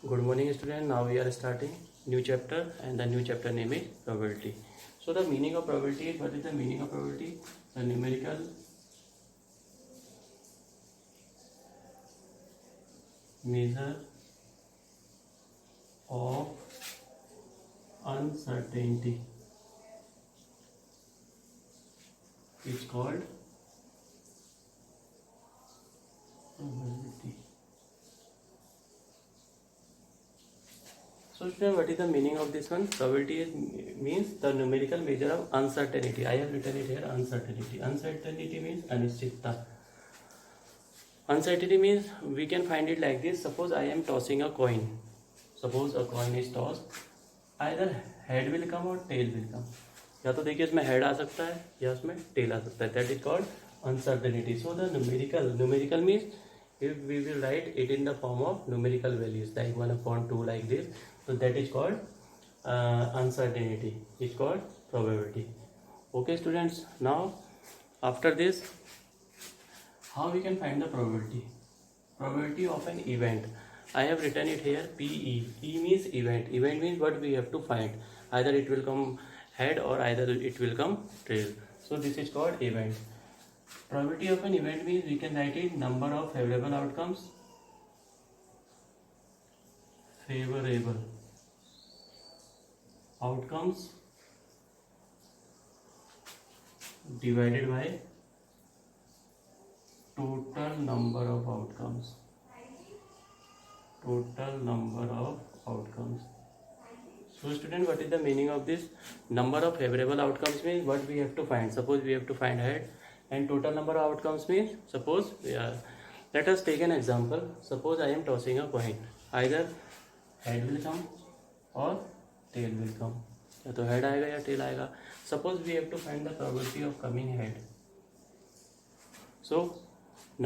Good morning, student. Now we are starting new chapter, and the new chapter name is probability. So the meaning of probability is, what is the meaning of probability? The numerical measure of uncertainty is called probability. So student, what is the meaning of this one? Probability means the numerical measure of uncertainty. I have written it here, uncertainty. Uncertainty means अनिश्चितता. Uncertainty means we can find it like this. Suppose I am tossing a coin. Suppose a coin is tossed. Either head will come or tail will come. या तो देखिए इसमें head आ सकता है या उसमें tell आ सकता है. That is called uncertainty. So the numerical means if we will write it in the form of numerical values like 1/2 like this, so that is called uncertainty. It's called probability. Okay students, now after this, how we can find the probability of an event? I have written it here, PE. E means event means what we have to find. Either it will come head or either it will come tail. So this is called event. Probability of an event means we can write it number of favorable outcomes divided by total number of outcomes. So student, what is the meaning of this? Number of favorable outcomes means what we have to find. Suppose we have to find head, and total number of outcomes means, suppose let us take an example. Suppose I am tossing a coin. Either head will come or tail will come. या तो head आएगा या tail आएगा. Suppose we have to find the probability of coming head. So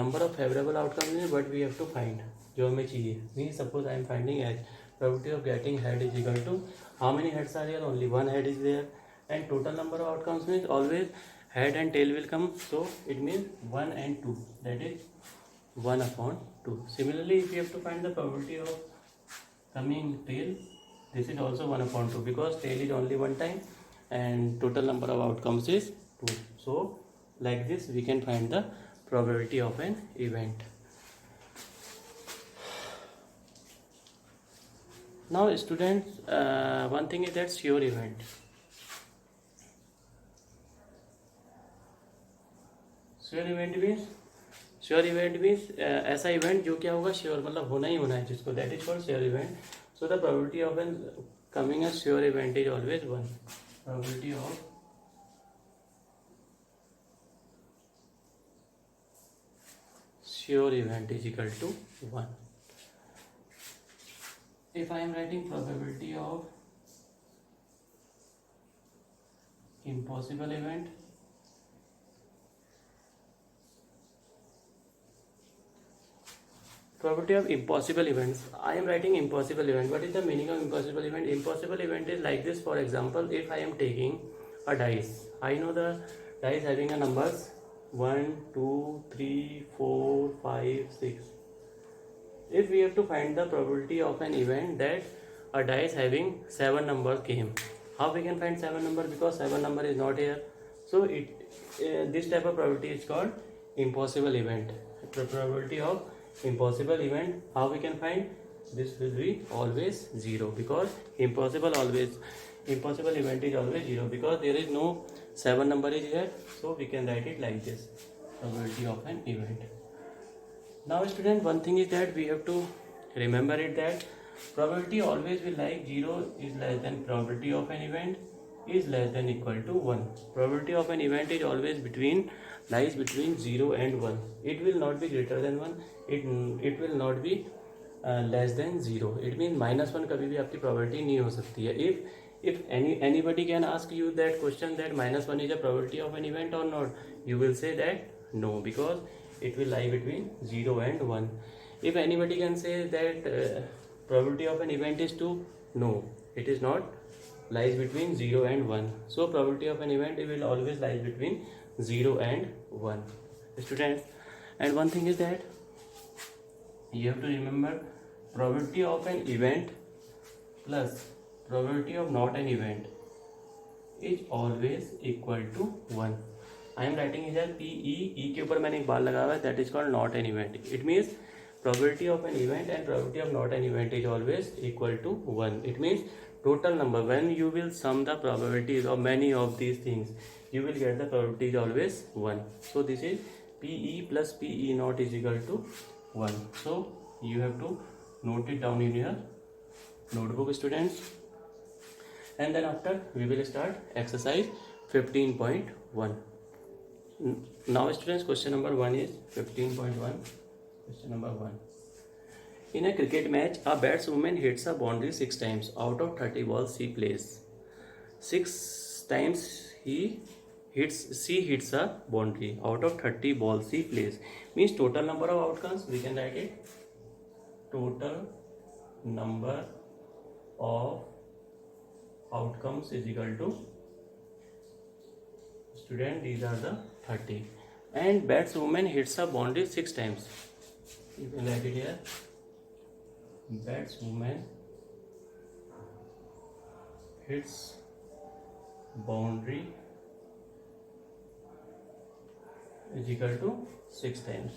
number of favorable outcomes is what we have to find. जो हमें चाहिए. Means suppose I am finding as probability of getting head is equal to how many heads are there? Only one head is there. And total number of outcomes means always head and tail will come. So it means 1 and 2. That is 1/2. Similarly, if you have to find the probability of coming tail, this is also 1/2 because tail is only one time and total number of outcomes is 2. So like this we can find the probability of an event. Now students, one thing is that sure event. Sure event means ऐसा event जो क्या होगा, sure मतलब होना ही होना है जिसको, that is called sure event. So the probability of an coming a sure event is always 1. Probability of sure event is equal to 1. If I am writing probability of impossible event, probability of impossible events, I am writing impossible event. What is the meaning of impossible event? Impossible event is like this. For example, if I am taking a dice, I know the dice having a numbers 1 2 3 4 5 6. If we have to find the probability of an event that a dice having 7 numbers came, how we can find 7 number? Because 7 number is not here. So this type of probability is called impossible event. The probability of impossible event, how we can find? This will be always 0 because impossible event is always 0 because there is no 7 number is here. So we can write it like this, probability of an event. Now student, one thing is that we have to remember it that probability always will like 0 is less than probability of an event is less than equal to 1. Probability of an event is always lies between 0 and 1. It will not be greater than 1. It will not be less than 0. It means -1 कभी भी आपकी probability नहीं हो सकती है. If anybody can ask you that question that -1 is a probability of an event or not, you will say that no, because it will lie between 0 and 1. If anybody can say that probability of an event is 2, no, it is not, lies between 0 and 1. So probability of an event, it will always lie between 0 and 1. Students, and one thing is that you have to remember probability of an event plus probability of not an event is always equal to 1. I am writing here PE के ऊपर मैंने एक बार लगा हुआ है, that is called not an event. It means probability of an event and probability of not an event is always equal to 1. It means total number, when you will sum the probabilities of many of these things, you will get the probability is always 1. So this is PE plus PE not is equal to 1. So you have to note it down in your notebook, students. And then after we will start exercise 15.1. Now students, question number 1 is 15.1. Question number 1. In a cricket match, a batswoman hits a boundary 6 times. Out of 30 balls she plays, 6 times she hits a boundary. Out of 30 balls she plays, means total number of outcomes. We can write it, total number of outcomes is equal to, student, these are the 30, and batswoman hits a boundary 6 times. You can write it here, batswoman hits boundary is equal to 6 times.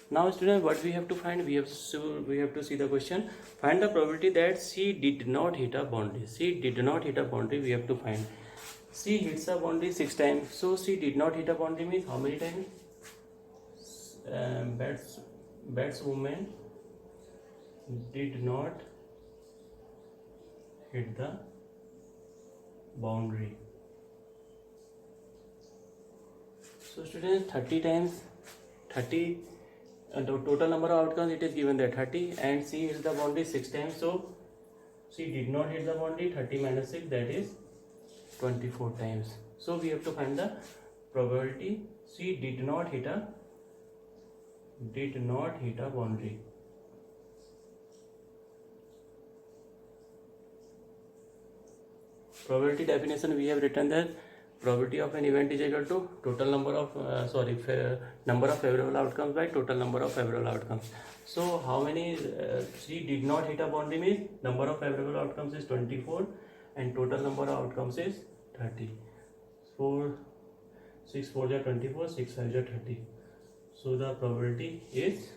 Now students, what we have to find, we have to see the question. Find the probability that she did not hit a boundary. She did not hit a boundary, we have to find. She hits a boundary 6 times. So she did not hit a boundary means how many times? Batswoman did not hit the boundary. So students, 30 times 30. The total number of outcomes, it is given there 30, and she hits the boundary 6 times. So she did not hit the boundary, 30 minus 6, that is 24 times. So we have to find the probability she did not hit a boundary. Probability definition we have written that probability of an event is equal to total number of number of favorable outcomes by total number of favorable outcomes. So how many she did not hit a boundary means number of favorable outcomes is 24 and total number of outcomes is 30. 6 4 are 24, 6 5 are 30. So the probability is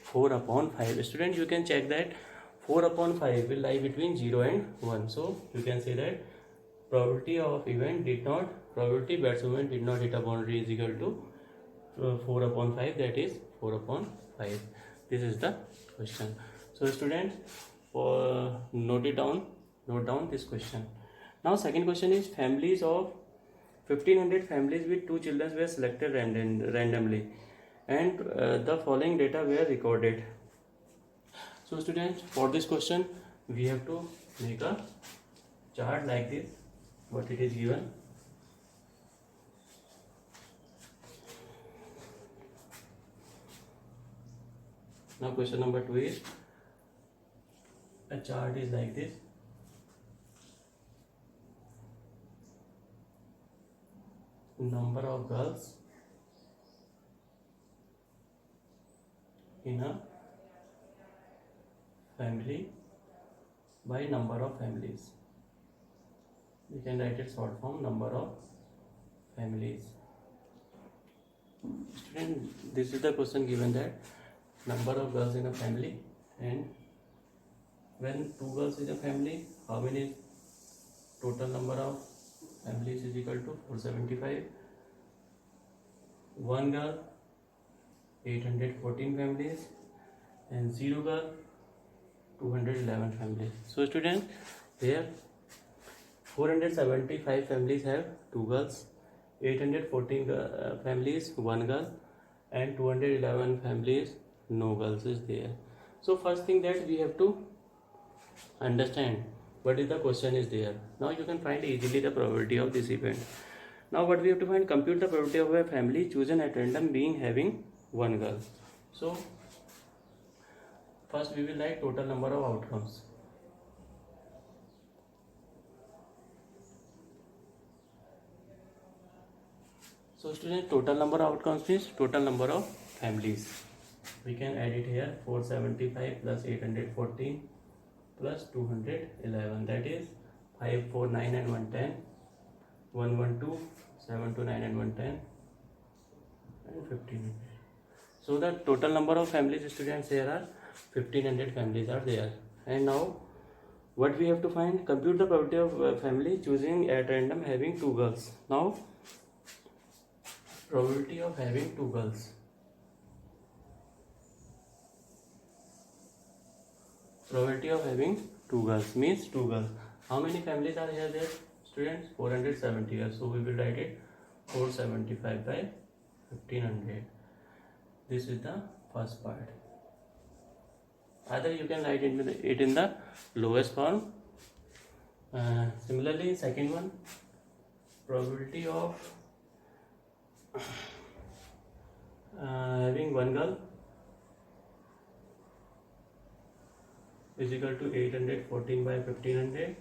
4 upon 5. Student, you can check that 4 upon 5 will lie between 0 and 1. So you can say that probability of event did not, probability batswoman did not hit a boundary is equal to 4 upon 5, that is 4 upon 5. This is the question. So students, note down this question. Now second question is, families of 1500 families with 2 children were selected randomly and the following data were recorded. So students, for this question we have to make a chart like this, what it is given. Now question number 2 is, a chart is like this. Number of girls in a family by number of families. We can write it short form, number of families. Student, this is the question given that number of girls in a family, and when 2 girls in a family, how many total number of families is equal to 475. 1 girl, 814 families, and 0 girl, 211 families. So students, here 475 families have 2 girls, 814 families 1 girl, and 211 families no girls is there. So first thing that we have to understand what is the question is there. Now you can find easily the probability of this event. Now what we have to find, compute the probability of a family chosen at random being having 1 girl. So first we will write total number of outcomes. So students, total number of outcomes means total number of families. we can add it here. 475 plus 814 plus 211, that is 549 and 110, 112, 729 and 110 and 1500. So the total number of families students here are 1500 families are there. And now what we have to find? Compute the probability of family choosing at random having 2 girls. Now probability of having 2 girls. Probability of having 2 girls means 2 girls. How many families are here there students? 470 here. So we will write it 475 by 1500. This is the first part. Either you can write it in the lowest form. Similarly, second one, probability of having 1 girl is equal to 814 by 1500.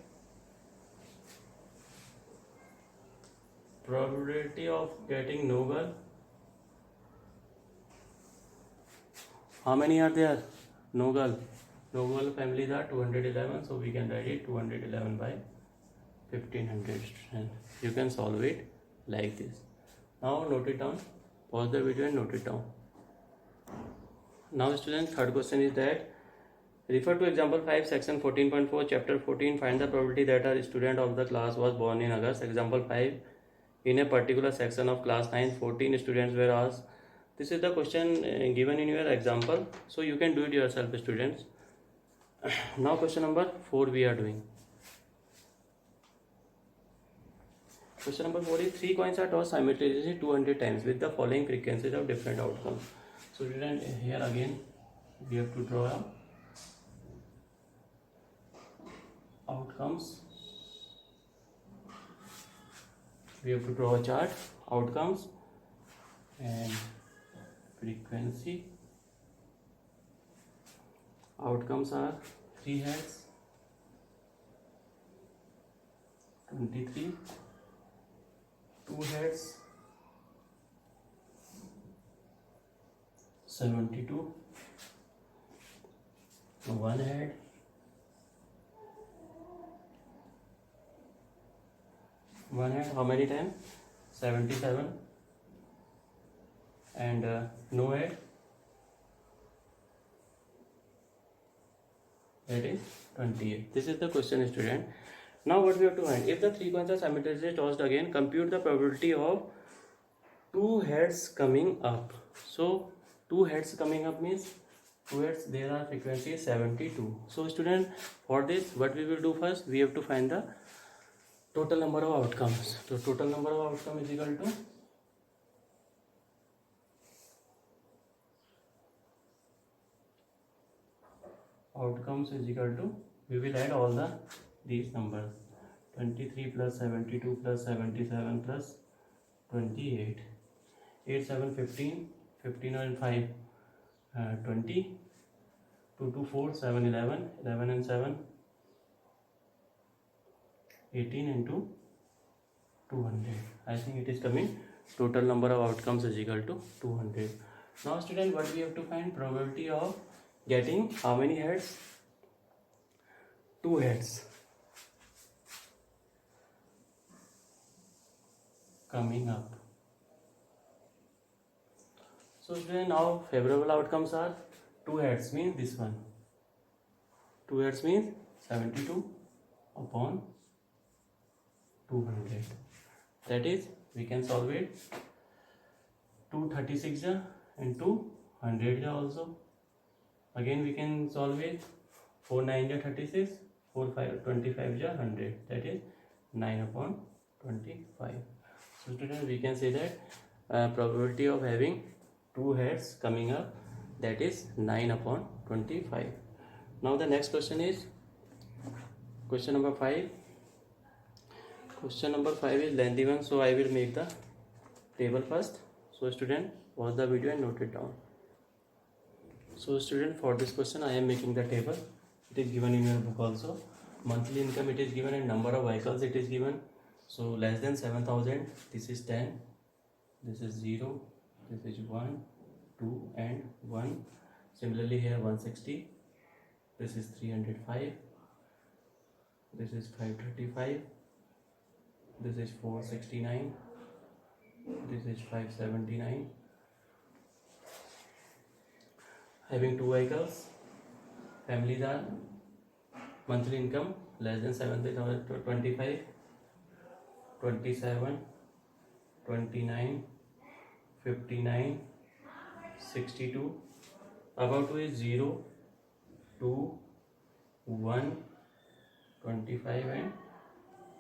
Probability of getting no girl. How many are there? No girl. No girl families are 211. So we can write it 211 by 1500. And you can solve it like this. Now note it down. Pause the video and note it down. Now students, third question is that refer to example 5 section 14.4 chapter 14. Find the probability that a student of the class was born in August. Example 5. In a particular section of class 9, 14 students were asked. This is the question given in your example. So you can do it yourself students. Now question number 4 we are doing. Question number 4 is 3 coins are tossed simultaneously 200 times with the following frequencies of different outcomes. So student, here again we have to draw outcomes. We have to draw a chart, outcomes and frequency. Outcomes are 3 heads, 23, 2 heads, 72, 1 head, 1 head, how many times? 77, and no head, that is 28. This is the question student. Now what we have to find? If the 3 coins are simultaneously tossed again, compute the probability of 2 heads coming up. So 2 heads coming up means 2 heads, there are frequency 72. So student, for this what we will do first? We have to find the total number of outcomes. So total number of outcomes is equal to we will add all these numbers, 23 plus 72 plus 77 plus 28, 8 7 15, 15 and 5 20, 2 2 4 7 11, 11 and 7 18 into 200. I think it is coming. Total number of outcomes is equal to 200. Now student, what we have to find? Probability of getting how many heads? 2 heads coming up. So student, now favorable outcomes are 2 heads means this one. 2 heads means 72 upon 200. That is, we can solve it 236 and 200 also. Again we can solve it 4 9 36, 4 5 25 100. That is 9 upon 25. So students, we can say that probability of having 2 heads coming up, that is 9 upon 25. Now the next question is question number 5. Question number 5 is lengthy one, so I will make the table first. So student, pause the video and note it down. So student, for this question I am making the table. It is given in your book also. Monthly income it is given and number of vehicles it is given. So less than 7,000, this is 10, this is 0, this is 1, 2 and 1. Similarly here 160, this is 305, this is 535, this is 469, this is 579. Having two vehicles, families are monthly income less than 70,000 to 25, 27, 29, 59, 62. About to is 0, 2, 1, 25 and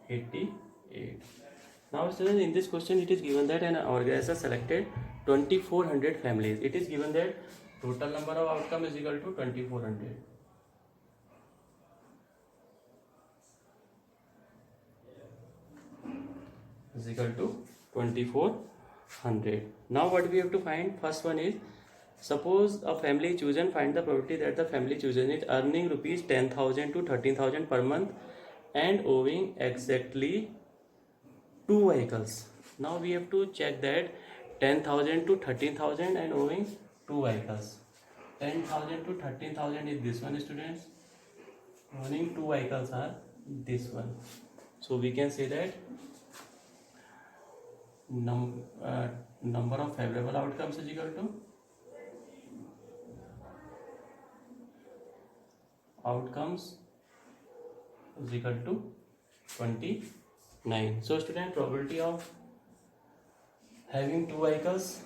88. Now students, in this question it is given that an organizer selected 2400 families. It is given that total number of outcome is equal to 2400. Is equal to 2400. Now what we have to find, first one is, suppose a family chosen, find the probability that the family chosen is earning rupees 10,000 to 13,000 per month and owing exactly two vehicles. Now we have to check that 10,000 to 13,000 and owing two vehicles. 10,000 to 13,000 is this one, students. Owning two vehicles are this one. So we can say that number of favorable outcomes is equal to outcomes is equal to 29. So student, probability of having two vehicles,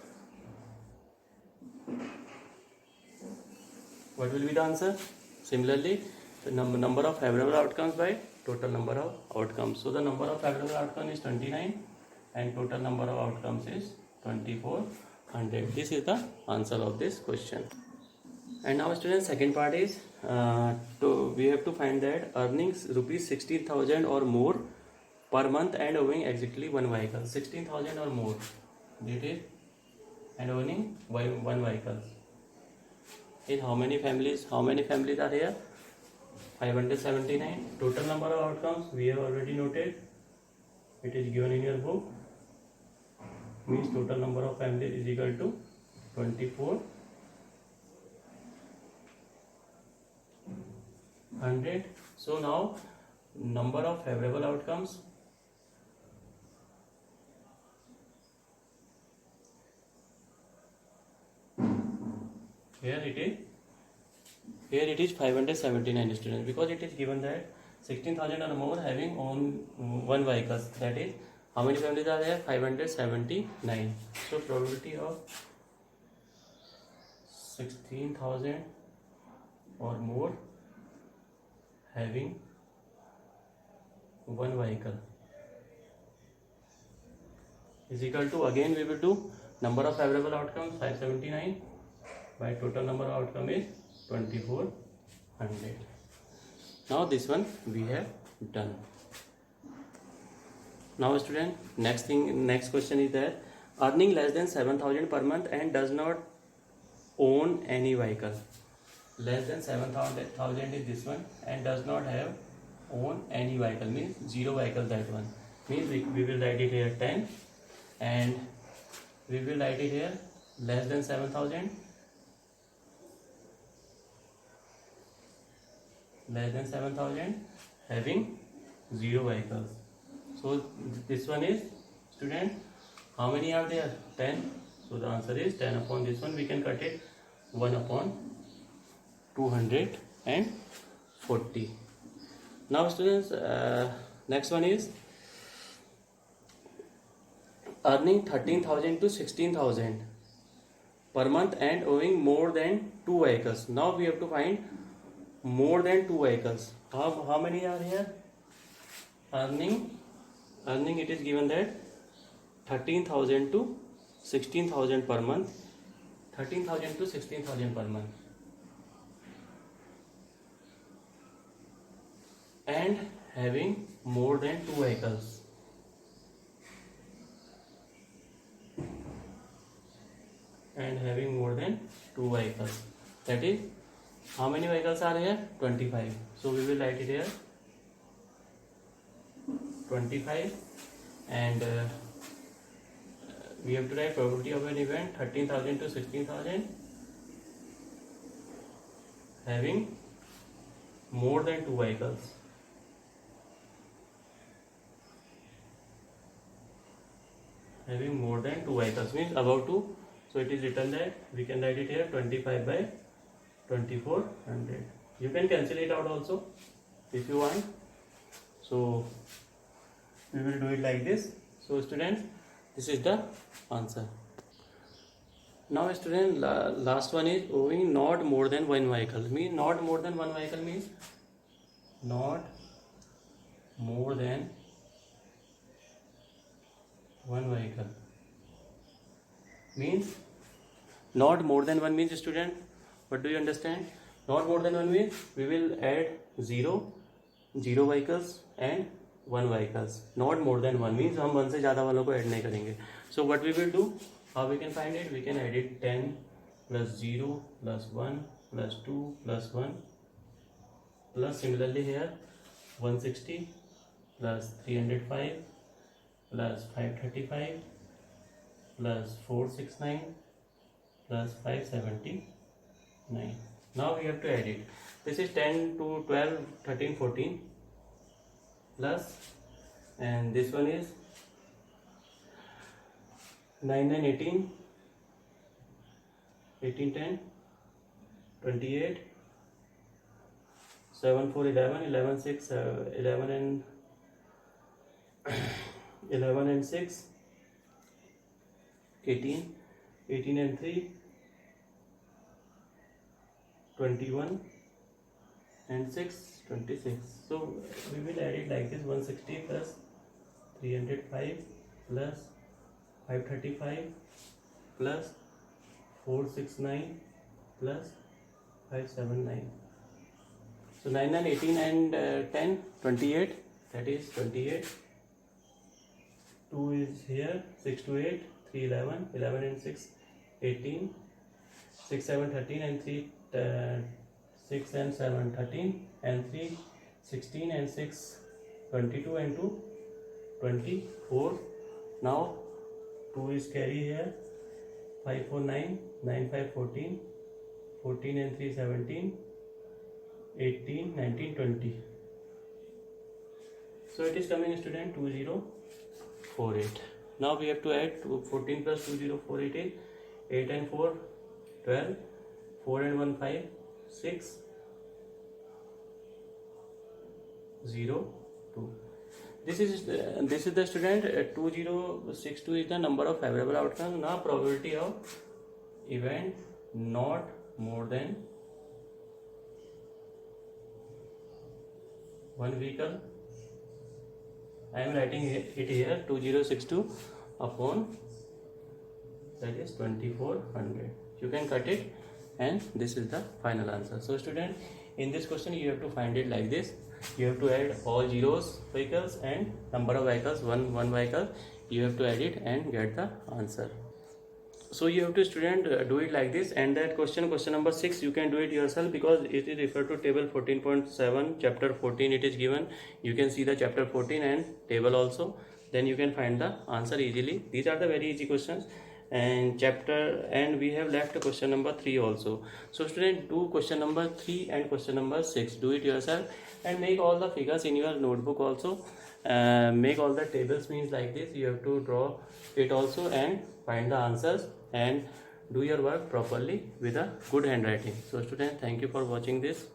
what will be the answer? Similarly, the number of favorable outcomes by total number of outcomes. So the number of favorable outcomes is 29 and total number of outcomes is 2400. This is the answer of this question. And now students, second part is we have to find that earnings rupees 16,000 or more per month and owning exactly one vehicle. 16,000 or more, that is, and owning one vehicle. In how many families? How many families are here? 579. Total number of outcomes we have already noted. It is given in your book. Means total number of families is equal to 2400. So now number of favorable outcomes, here it is 579 students, because it is given that 16,000 or more having on one vehicle. That is, how many families are there? 579. So probability of 16,000 or more having one vehicle is equal to, again we will do number of favorable outcomes 579 by total number of outcome is 2400. Now this one we have done. Now student, next question is that earning less than 7,000 per month and does not own any vehicle. Less than 7,000 is this one and does not have own any vehicle, means zero vehicle. That one means we will write it here 10 and we will write it here less than 7,000, less than 7,000 having zero vehicles. So this one is, student, how many are there? 10. So the answer is 10 upon this one. We can cut it 1 upon 240. Now students, next one is earning 13,000 to 16,000 per month and owing more than two vehicles. Now we have to find more than two vehicles. How many are here? Earning it is given that 13,000 to 16,000 per month. 13,000 to 16,000 per month. And having more than two vehicles. And having more than two vehicles. That is, how many vehicles are here? 25. So we will write it here 25 and we have to write probability of an event 13,000 to 16,000 having more than 2 vehicles. Having more than 2 vehicles means about 2. So it is written that we can write it here 25 by 2400. You can cancel it out also if you want. So we will do it like this. So students, this is the answer. Now student, last one is owing not more than one vehicle. Means not more than one vehicle means not more than one vehicle. Means not more than one means student, what do you understand? Not more than one means we will add 0 vehicles and 1 vehicles. Not more than one means हम 1 से ज़्यादा वालों को add नहीं करेंगे. So what we will do? How we can find it? We can add it 10 plus 0 plus 1 plus 2 plus 1 plus similarly here 160 plus 305 plus 535 plus 469 plus 579. Now we have to add it. This is 10 to 12, 13, 14 plus, and this one is 9, 9, 18, 18, 10, 28, 7, 4, 11, 11, 6, 11 and 11 and 6, 18, 18 and 3, 21 and 6, 26. So we will add it like this: 160 plus 305 plus 535 plus 469 plus 579. So 9, 9, 18 and 10, 28. That is 28. 2 is here, 6 to 8, 3, 11, 11 and 6, 18, 6, 7, 13 and 3, 6 and 7, 13 and 3, 16 and 6, 22 and 2, 24. Now 2 is carry here, 5, 4, 9, 9, 5, 14, 14 and 3, 17, 18, 19, 20. So it is coming student 2048. Now we have to add 14 plus 2048 is 8 and 4, 12, 4 and 1, 5, 6, 0, 2. This is the student 2062 is the number of favorable outcomes. Now probability of event not more than one vehicle. I am writing it here 2062 upon that is 2400. You can cut it and this is the final answer. So student, in this question you have to find it like this. You have to add all zeros vehicles and number of vehicles, one vehicle. You have to add it and get the answer. So you have to student do it like this, and that question number 6 you can do it yourself because it is referred to table 14.7 chapter 14 it is given. You can see the chapter 14 and table also, then you can find the answer easily. These are the very easy questions and we have left question number 3 also. So student, do question number 3 and question number 6, do it yourself and make all the figures in your notebook also. Make all the tables means like this. You have to draw it also and find the answers and do your work properly with a good handwriting. So student, thank you for watching this.